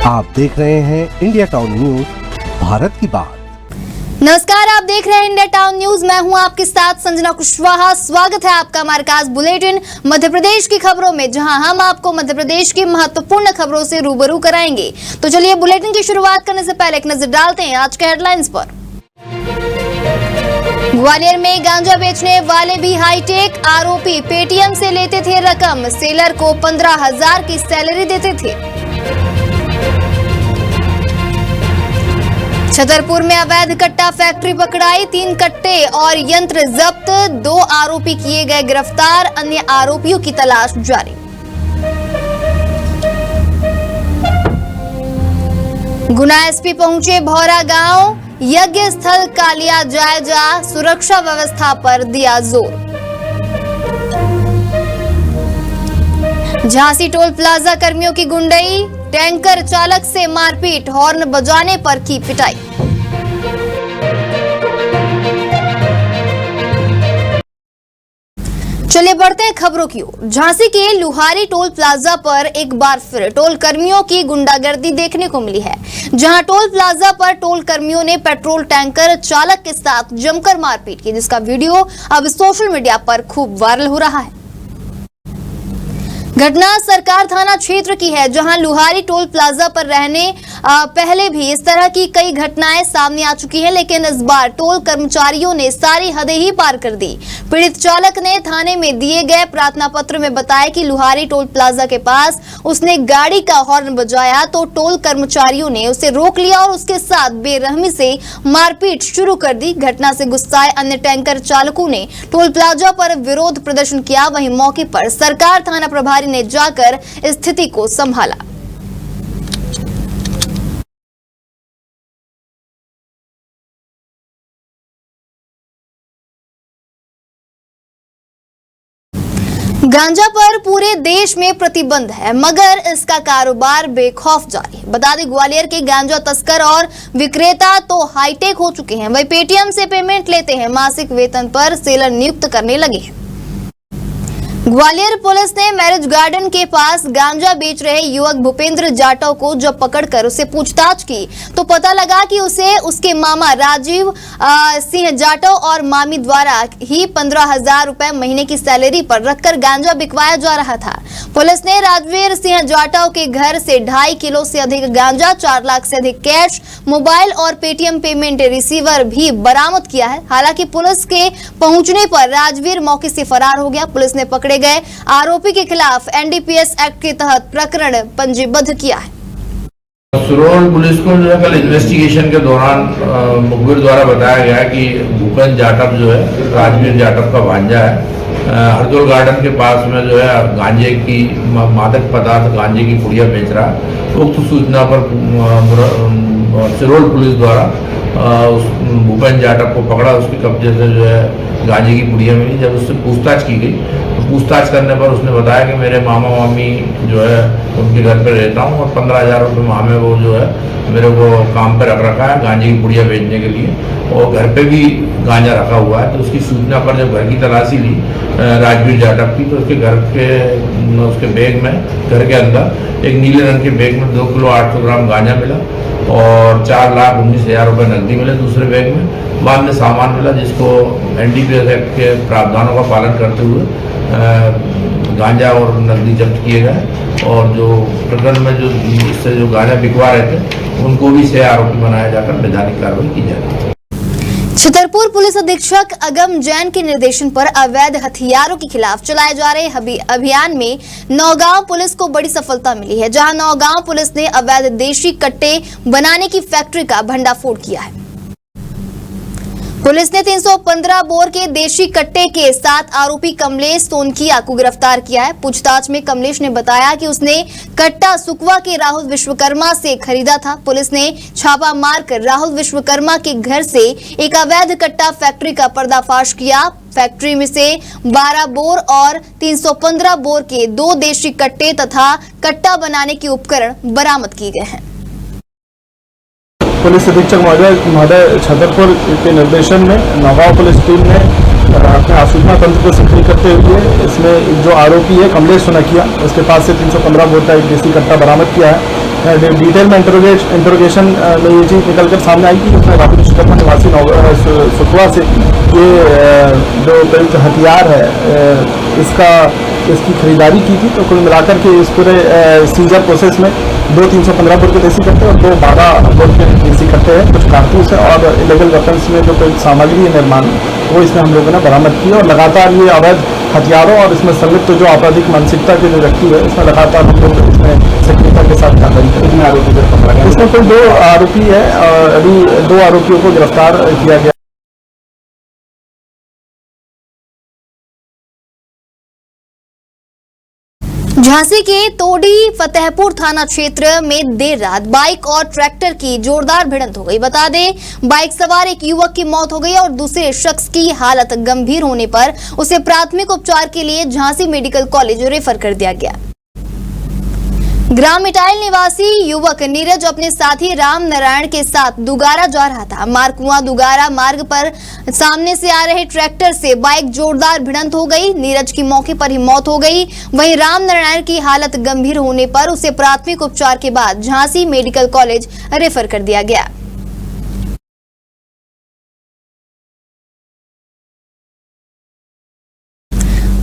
आप देख रहे हैं इंडिया टाउन न्यूज, भारत की बात। नमस्कार, आप देख रहे हैं इंडिया टाउन न्यूज। मैं हूं आपके साथ संजना कुशवाहा। स्वागत है आपका हमारे खास बुलेटिन मध्य प्रदेश की खबरों में, जहां हम आपको मध्य प्रदेश की महत्वपूर्ण खबरों से रूबरू कराएंगे। तो चलिए बुलेटिन की शुरुआत करने से पहले एक नजर डालते हैं आज के हेडलाइंस पर। ग्वालियर में गांजा बेचने वाले भी हाईटेक, आरोपी पेटीएम से लेते थे रकम, सेलर को 15,000 की सैलरी देते थे। छतरपुर में अवैध कट्टा फैक्ट्री पकड़ाई, 3 कट्टे और यंत्र जब्त, 2 आरोपी किए गए गिरफ्तार, अन्य आरोपियों की तलाश जारी। गुना एसपी पहुंचे भौरा गांव, यज्ञ स्थल का लिया जायजा, सुरक्षा व्यवस्था पर दिया जोर। झांसी टोल प्लाजा कर्मियों की गुंडई, टैंकर चालक से मारपीट, हॉर्न बजाने पर की पिटाई। चलिए बढ़ते हैं खबरों की ओर। झांसी के लुहारी टोल प्लाजा पर एक बार फिर टोल कर्मियों की गुंडागर्दी देखने को मिली है, जहां टोल प्लाजा पर टोल कर्मियों ने पेट्रोल टैंकर चालक के साथ जमकर मारपीट की, जिसका वीडियो अब सोशल मीडिया पर खूब वायरल हो रहा है। घटना सरकार थाना क्षेत्र की है, जहां लुहारी टोल प्लाजा पर रहने पहले भी इस तरह की कई घटनाएं सामने आ चुकी हैं, लेकिन इस बार टोल कर्मचारियों ने सारी हदें ही पार कर दी। पीड़ित चालक ने थाने में दिए गए प्रार्थना पत्र में बताया कि लुहारी टोल प्लाजा के पास उसने गाड़ी का हॉर्न बजाया तो टोल कर्मचारियों ने उसे रोक लिया और उसके साथ बेरहमी से मारपीट शुरू कर दी। घटना से गुस्साए अन्य टैंकर चालकों ने टोल प्लाजा पर विरोध प्रदर्शन किया। वहीं मौके पर सरकार थाना प्रभारी ने जाकर स्थिति को संभाला। गांजा पर पूरे देश में प्रतिबंध है, मगर इसका कारोबार बेखौफ जारी है। बता दें, ग्वालियर के गांजा तस्कर और विक्रेता तो हाईटेक हो चुके हैं, वही पेटीएम से पेमेंट लेते हैं, मासिक वेतन पर सेलर नियुक्त करने लगे हैं। ग्वालियर पुलिस ने मैरिज गार्डन के पास गांजा बेच रहे युवक भूपेंद्र जाटव को जब पकड़कर उसे पूछताछ की तो पता लगा कि उसे उसके मामा राजीव सिंह जाटव और मामी द्वारा ही 15,000 रुपए महीने की सैलरी पर रखकर गांजा बिकवाया जा रहा था। पुलिस ने राजवीर सिंह जाटव के घर से 2.5 किलो से अधिक गांजा, 4 लाख से अधिक कैश, मोबाइल और पेटीएम पेमेंट रिसीवर भी बरामद किया है। हालांकि पुलिस के पहुंचने पर राजवीर मौके से फरार हो गया। पुलिस ने पकड़े गए आरोपी के खिलाफ एनडीपीएस एक्ट के तहत प्रकरण पंजीबद्ध किया है। सुरोल पुलिस को जो है कल इन्वेस्टिगेशन के दौरान मुखबिर द्वारा बताया गया कि भूपेंद्र जाटव जो है राजवीर जाटव का भांजा है, हरदोल गार्डन के पास में जो है गांजे की मादक पदार्थ गांजे की पुड़िया बेच रहा है। उक्त सूचना पर सिरोल पुलिस द्वारा भूपेंद्र जाटव को पकड़ा। उसके कब्जे से जो है गांजे की पुड़िया मिली। जब उससे पूछताछ की गई तो पूछताछ करने पर उसने बताया कि मेरे मामा मामी जो है उनके घर पर रहता हूँ और 15,000 रुपये माह में वो जो है मेरे को काम पे रख रखा है गांजे की पुड़िया बेचने के लिए, और घर पे भी गांजा रखा हुआ है। तो उसकी सूचना पर जब घर की तलाशी ली राजवीर जाटव की, तो उसके बैग में, घर के अंदर एक नीले रंग के बैग में 2 किलो 800 ग्राम गांजा मिला और 4,19,000 रुपये नकदी मिले दूसरे बैग में। बाद में सामान मिला जिसको एनडीपीएस एक्ट के प्रावधानों का पालन करते हुए गांजा और नकदी जब्त किए गए, और जो प्रकरण में जो इससे जो गांजा बिकवा रहे थे उनको भी 6 आरोपी बनाया जाकर वैधानिक कार्रवाई की जाएगी। छतरपुर पुलिस अधीक्षक अगम जैन के निर्देशन पर अवैध हथियारों के खिलाफ चलाए जा रहे अभियान में नौगांव पुलिस को बड़ी सफलता मिली है, जहां नौगांव पुलिस ने अवैध देशी कट्टे बनाने की फैक्ट्री का भंडाफोड़ किया है। पुलिस ने 315 बोर के देशी कट्टे के 7 आरोपी कमलेश सोनकिया को गिरफ्तार किया है। पूछताछ में कमलेश ने बताया कि उसने कट्टा सुकवा के राहुल विश्वकर्मा से खरीदा था। पुलिस ने छापा मारकर राहुल विश्वकर्मा के घर से एक अवैध कट्टा फैक्ट्री का पर्दाफाश किया। फैक्ट्री में से 12 बोर और 315 बोर के 2 देशी कट्टे तथा कट्टा बनाने के उपकरण बरामद किए गए हैं। पुलिस अधीक्षक महोदय छतरपुर के निर्देशन में नौगांव पुलिस टीम ने अपने आसूचना तंत्र को सक्रिय करते हुए इसमें जो आरोपी है कमलेश सोनकिया, उसके पास से 315 बोर का एक देसी कट्टा बरामद किया है। डिटेल में इंटरोगेशन में ये चीज़ निकल कर सामने आई कि उसने राहुल विश्वकर्मा निवासी सुखवा से ये जो हथियार है इसकी खरीदारी की थी। तो कुल मिलाकर के इस पूरे सीजर प्रोसेस में 2 315 बोर के देसी कट्टे और 2 12 बोर के देसी कट्टे हैं, कुछ कारतूस है और इलीगल वेपन्स में जो कोई सामग्री है निर्माण वो इसमें हम लोगों ने बरामद की। और लगातार ये अवैध हथियारों और इसमें संलिप्त जो आपराधिक मानसिकता के जो व्यक्ति है इसमें लगातार हम लोग इसमें सक्रियता के साथ कार्रवाई करें। इसमें कुल 2 आरोपी है और अभी 2 आरोपियों को गिरफ्तार किया गया। झांसी के तोडी फतेहपुर थाना क्षेत्र में देर रात बाइक और ट्रैक्टर की जोरदार भिड़ंत हो गई। बता दें, बाइक सवार एक युवक की मौत हो गई और दूसरे शख्स की हालत गंभीर होने पर उसे प्राथमिक उपचार के लिए झांसी मेडिकल कॉलेज रेफर कर दिया गया। ग्राम मिटाइल निवासी युवक नीरज अपने साथी राम नारायण के साथ दुगारा जा रहा था। मारकुआ दुगारा मार्ग पर सामने से आ रहे ट्रैक्टर से बाइक जोरदार भिड़ंत हो गई। नीरज की मौके पर ही मौत हो गई। वहीं राम नारायण की हालत गंभीर होने पर उसे प्राथमिक उपचार के बाद झांसी मेडिकल कॉलेज रेफर कर दिया गया।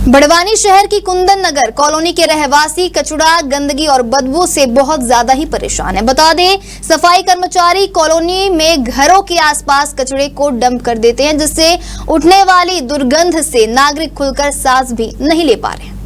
बड़वानी शहर की कुंदन नगर कॉलोनी के रहवासी कचरा, गंदगी और बदबू से बहुत ज्यादा ही परेशान है। बता दें, सफाई कर्मचारी कॉलोनी में घरों के आसपास कचरे को डंप कर देते हैं, जिससे उठने वाली दुर्गंध से नागरिक खुलकर सांस भी नहीं ले पा रहे हैं।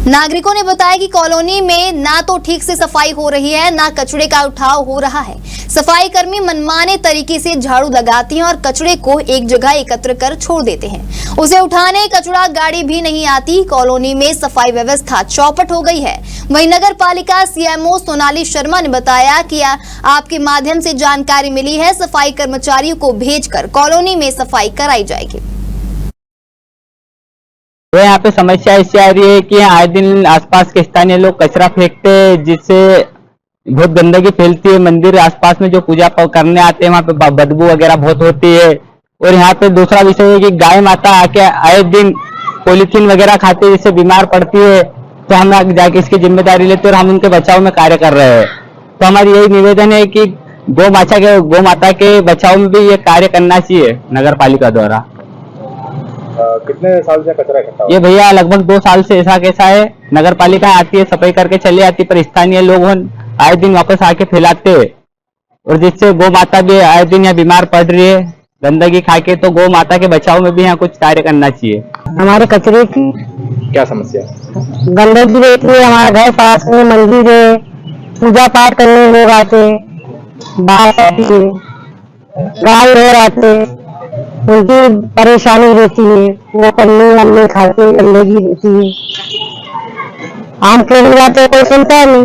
नागरिकों ने बताया कि कॉलोनी में ना तो ठीक से सफाई हो रही है, ना कचरे का उठाव हो रहा है। सफाई कर्मी मनमाने तरीके से झाड़ू लगाते हैं और कचरे को एक जगह एकत्र कर छोड़ देते हैं। उसे उठाने कचरा गाड़ी भी नहीं आती। कॉलोनी में सफाई व्यवस्था चौपट हो गई है। वहीं नगर पालिका सीएमओ सोनाली शर्मा ने बताया कि आपके माध्यम से जानकारी मिली है, सफाई कर्मचारियों को भेजकर कॉलोनी में सफाई कराई जाएगी। तो यहाँ पे समस्या इससे आ रही है कि आए दिन आसपास के स्थानीय लोग कचरा फेंकते हैं, जिससे बहुत गंदगी फैलती है। मंदिर आसपास में जो पूजा करने आते हैं वहाँ पे बदबू वगैरह बहुत होती है। और यहाँ पे दूसरा विषय है कि गाय माता आके आए दिन पॉलीथीन वगैरह खाते जिससे बीमार पड़ती है। तो हम जाके इसकी जिम्मेदारी लेते हैं और हम उनके बचाव में कार्य कर रहे हैं। तो हमारी यही निवेदन है कि गौ माता के बचाव में भी ये कार्य करना चाहिए नगर पालिका द्वारा। कितने साल से कचरा इकट्ठा? ये भैया लगभग 2 साल से ऐसा कैसा है। नगर पालिका आती है, सफाई करके चली आती, पर स्थानीय लोग आए दिन वापस आके फैलाते हैं और जिससे गौ माता भी आए दिन यहाँ बीमार पड़ रही है गंदगी खा के। तो गौ माता के बचाव में भी यहाँ कुछ कार्य करना चाहिए। हमारे कचरे की क्या समस्या है? गंदगी रहती है। हमारे घर पास में मंदिर है, पूजा पाठ करने लोग आते हैं, बाहर आती है, गाय और आते हैं, उनकी परेशानी रहती है। वो पन्नी खाते गंदगी रहती है। आम खेलने जाते कोई सुनता नहीं।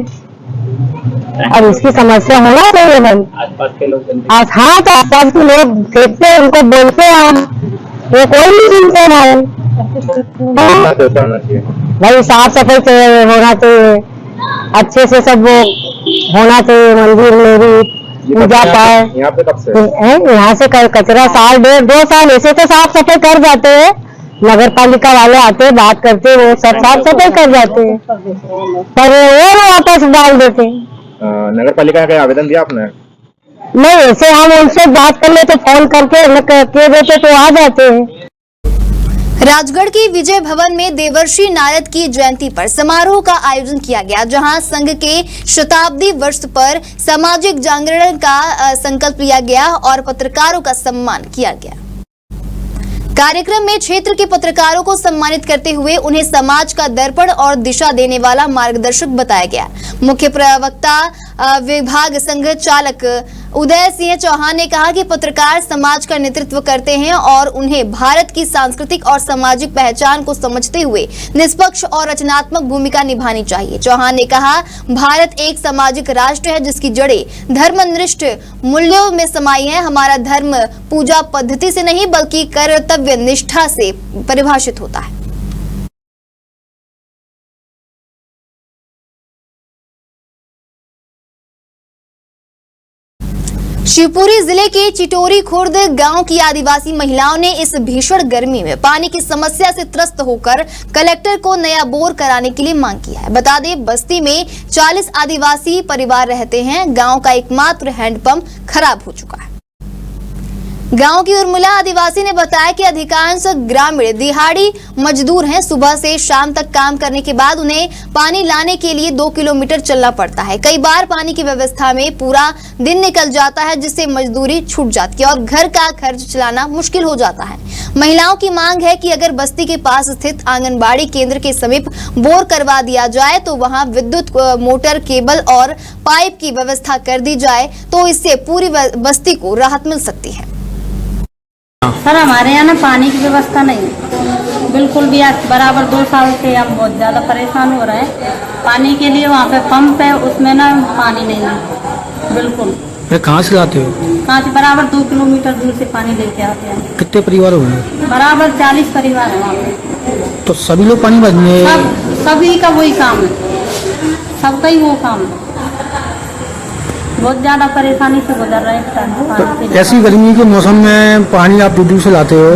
अब इसकी समस्या होना चाहिए भाई। आसपास के लोग हाँ, तो आसपास के लोग देखते हैं, उनको बोलते हैं हम, वो कोई नहीं सुनते भाई। भाई साफ सफाई होना चाहिए, अच्छे से सब वो होना चाहिए। मंदिर में भी पूजा पाठ। यहाँ पे कब से? यहाँ से कचरा साल 1.5-2 साल ऐसे तो साफ सफाई कर जाते हैं। नगर पालिका वाले आते हैं, बात करते हैं, वो सब साफ सफाई कर जाते हैं, पर वो वापस डाल देते हैं। नगर पालिका का आवेदन दिया आपने? नहीं, ऐसे हम उनसे बात कर लेते, फोन करके कह देते तो आ जाते हैं। राजगढ़ के विजय भवन में देवर्षि नारद की जयंती पर समारोह का आयोजन किया गया, जहां संघ के शताब्दी वर्ष पर सामाजिक जागरण का संकल्प लिया गया और पत्रकारों का सम्मान किया गया। कार्यक्रम में क्षेत्र के पत्रकारों को सम्मानित करते हुए उन्हें समाज का दर्पण और दिशा देने वाला मार्गदर्शक बताया गया। मुख्य प्रवक्ता विभाग संघ चालक उदय सिंह चौहान ने कहा कि पत्रकार समाज का नेतृत्व करते हैं और उन्हें भारत की सांस्कृतिक और सामाजिक पहचान को समझते हुए निष्पक्ष और रचनात्मक भूमिका निभानी चाहिए। चौहान ने कहा, भारत एक सामाजिक राष्ट्र है जिसकी जड़ें धर्मनिष्ठ मूल्यों में समाई है। हमारा धर्म पूजा पद्धति से नहीं बल्कि कर्तव्य निष्ठा से परिभाषित होता है। शिवपुरी जिले के चिटोरी खुर्द गांव की आदिवासी महिलाओं ने इस भीषण गर्मी में पानी की समस्या से त्रस्त होकर कलेक्टर को नया बोर कराने के लिए मांग किया है। बता दें, बस्ती में 40 आदिवासी परिवार रहते हैं। गांव का एकमात्र हैंडपंप खराब हो चुका है। गांव की उर्मिला आदिवासी ने बताया कि अधिकांश ग्रामीण दिहाड़ी मजदूर हैं। सुबह से शाम तक काम करने के बाद उन्हें पानी लाने के लिए 2 किलोमीटर चलना पड़ता है। कई बार पानी की व्यवस्था में पूरा दिन निकल जाता है, जिससे मजदूरी छूट जाती है और घर का खर्च चलाना मुश्किल हो जाता है। महिलाओं की मांग है कि अगर बस्ती के पास स्थित आंगनबाड़ी केंद्र के समीप बोर करवा दिया जाए तो वहां विद्युत मोटर, केबल और पाइप की व्यवस्था कर दी जाए तो इससे पूरी बस्ती को राहत मिल सकती है। सर, हमारे यहाँ ना पानी की व्यवस्था नहीं है बिल्कुल भी। आज बराबर 2 साल से हम बहुत ज़्यादा परेशान हो रहे हैं पानी के लिए। वहाँ पे पंप है, उसमें ना पानी नहीं है बिल्कुल। कहाँ से लाते हो? कहाँ से? बराबर 2 किलोमीटर दूर से पानी लेके आते हैं। कितने परिवार होंगे? बराबर 40 परिवार है वहाँ पे। तो सभी लोग पानी भरने? सभी का वही काम है, सबका ही वो काम है। बहुत ज्यादा परेशानी से गुजर रहे हैं। तो ऐसी गर्मी के मौसम में पानी आप दूर से लाते हो,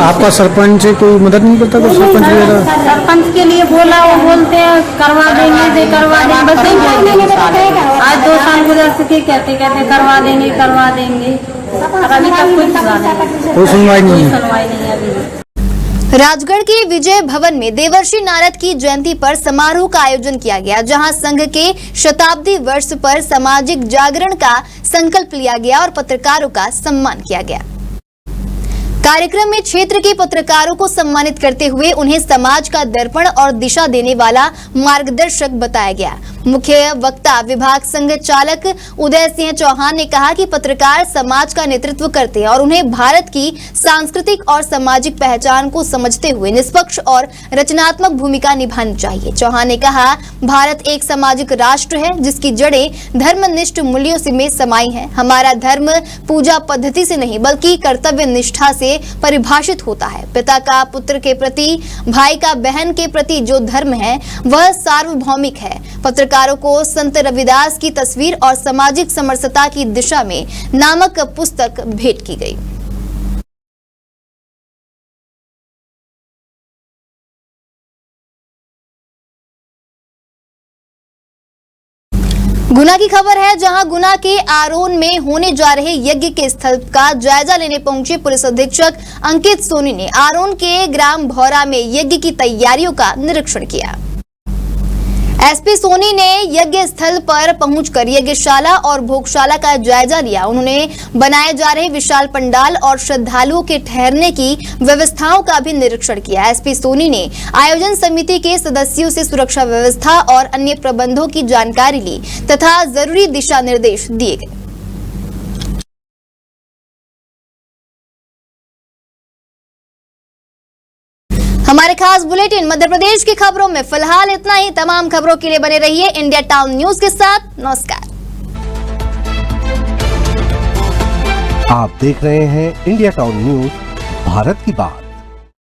आपका सरपंच कोई मदद नहीं करता? कोई सरपंच वगैरह? सरपंच के लिए बोला, वो बोलते हैं करवा देंगे, दे करवा देंगे, बस आज 2 साल गुजर चुके, कहते करवा देंगे करवा देंगे, अभी तक कोई सुनवाई नहीं है। अभी राजगढ़ के विजय भवन में देवर्षि नारद की जयंती पर समारोह का आयोजन किया गया, जहां संघ के शताब्दी वर्ष पर सामाजिक जागरण का संकल्प लिया गया और पत्रकारों का सम्मान किया गया। कार्यक्रम में क्षेत्र के पत्रकारों को सम्मानित करते हुए उन्हें समाज का दर्पण और दिशा देने वाला मार्गदर्शक बताया गया। मुख्य वक्ता विभाग संघ चालक उदय सिंह चौहान ने कहा कि पत्रकार समाज का नेतृत्व करते हैं और उन्हें भारत की सांस्कृतिक और सामाजिक पहचान को समझते हुए निष्पक्ष और रचनात्मक भूमिका निभानी चाहिए। चौहान ने कहा, भारत एक सामाजिक राष्ट्र है जिसकी जड़ें धर्मनिष्ठ मूल्यों से में समाई हैं। हमारा धर्म पूजा पद्धति से नहीं बल्कि कर्तव्य निष्ठा से परिभाषित होता है। पिता का पुत्र के प्रति, भाई का बहन के प्रति जो धर्म है वह सार्वभौमिक है। पत्रकारों को संत रविदास की तस्वीर और सामाजिक समरसता की दिशा में नामक पुस्तक भेंट की गई। गुना की खबर है, जहां गुना के आरोन में होने जा रहे यज्ञ के स्थल का जायजा लेने पहुंचे पुलिस अधीक्षक अंकित सोनी ने आरोन के ग्राम भौरा में यज्ञ की तैयारियों का निरीक्षण किया। एसपी सोनी ने यज्ञ स्थल पर पहुंचकर यज्ञशाला और भोगशाला का जायजा लिया। उन्होंने बनाए जा रहे विशाल पंडाल और श्रद्धालुओं के ठहरने की व्यवस्थाओं का भी निरीक्षण किया। एसपी सोनी ने आयोजन समिति के सदस्यों से सुरक्षा व्यवस्था और अन्य प्रबंधों की जानकारी ली तथा जरूरी दिशा निर्देश दिए गए। हमारे खास बुलेटिन मध्य प्रदेश की खबरों में फिलहाल इतना ही। तमाम खबरों के लिए बने रहिए इंडिया टाउन न्यूज के साथ। नमस्कार। आप देख रहे हैं इंडिया टाउन न्यूज, भारत की बात।